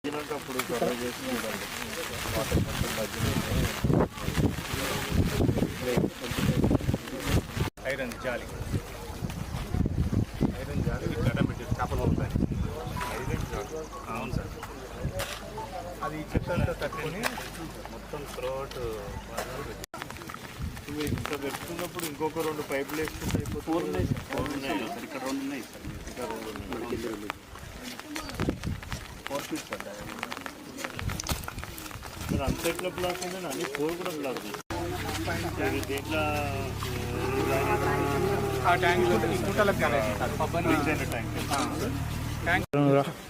అప్పుడు సర్వే చేసి చూడండి వాటర్ మొత్తం ఐరన్ జాలి గడ్డం పెట్టి చేపలు ఉంటాయి ఐరన్ జాలి అవును సార్ అది చెత్తంతా తక్కువని మొత్తం త్రోట్ ఇంకా పెట్టుకున్నప్పుడు ఇంకొక 2 పైపులు వేసుకుంటే అయిపోతుంది. 4 ఉన్నాయి సార్, ఇక్కడ 2 ఉన్నాయి సార్, ఇంకా 2 ఉన్నాయి. 4 ఫీట్ సార్ మీరు అంత ఎట్లా బ్లాక్ ఉందని అన్ని 4 కూడా బ్లాక్ చేస్తారు. దేంట్లో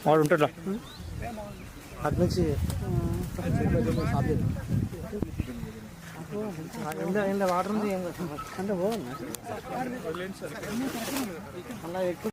వాడు ఉంటాడు అటు నుంచి వాటర్ ఉంది అంటే పోవన్నా అలా ఎక్కువ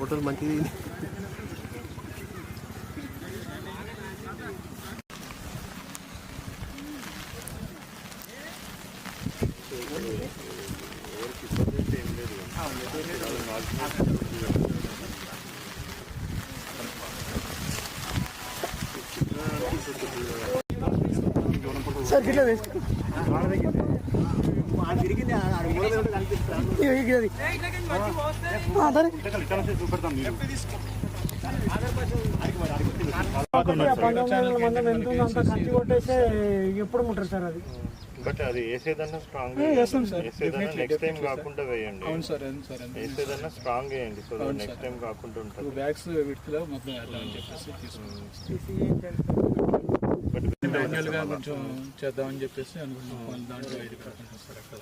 హోటల్ మంచిది. సార్ గిట్లా వేసుకో ఎప్పుడు ముట్టరు సార్ అది. బట్ అది వేసేదన్నా స్ట్రాంగ్ నెక్స్ట్ టైం కాకుండా వేయండి. అవును సార్, వేసేదన్నా స్ట్రాంగ్ వేయండి సో నెక్స్ట్ టైం కాకుండా ఉంటుంది. బ్యాగ్స్ విడుదల మొత్తం అని చెప్పేసి మాన్యువల్గా కొంచెం చేద్దామని చెప్పేసి అనుకుంటున్నాం. దాంట్లో 5% సార్ అక్కడ.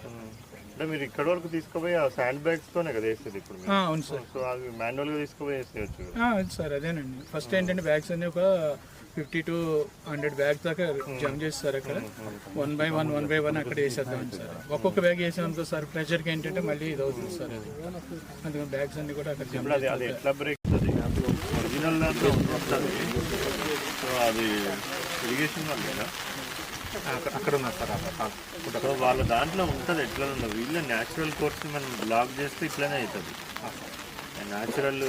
అంటే మీరు ఇక్కడ వరకు తీసుకుపోయి ఆ శాండ్ బ్యాగ్స్ తోనే కదా వేసేది ఇప్పుడు? అవును సార్. సో అవి మాన్యువల్ గా తీసుకుపోయి వేసేయచ్చు. సార్ అదేనండి. ఫస్ట్ ఏంటంటే బ్యాగ్స్ అన్ని ఒక 50 to 100 బ్యాగ్స్ దాకా జమ్ చేస్తారు. అక్కడ 1 by 1 అక్కడ వేసేద్దామని సార్. ఒక్కొక్క బ్యాగ్ వేసామనుకో సార్ ప్రెషర్కి ఏంటంటే మళ్ళీ ఇది అవుతుంది సార్. అది అందుకని బ్యాగ్స్ అన్ని కూడా అక్కడ జమ్ అది ఎట్లా బ్రేక్ ఒరిజినల్ దాంట్లో వస్తుంది. సో అది ఇరిగేషన్ వాళ్ళేనా అక్కడ ఉన్నారు సార్. సో వాళ్ళ దాంట్లో ఉంటుంది ఎట్లా ఉండదు. వీళ్ళ న్యాచురల్ కోర్స్ మనం బ్లాక్ చేస్తే ఇట్లనే అవుతుంది. న్యాచురల్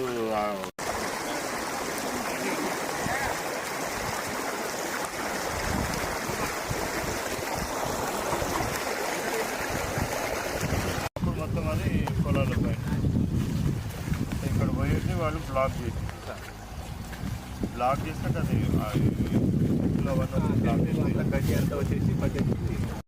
మొత్తం అది పొలాల పైన ఇక్కడ పోయేది వాళ్ళు బ్లాక్ చేసి బ్లాక్ చేస్తే అది బ్లాక్ చేసి గడ్డి అంతా వచ్చేసి పద్ధతి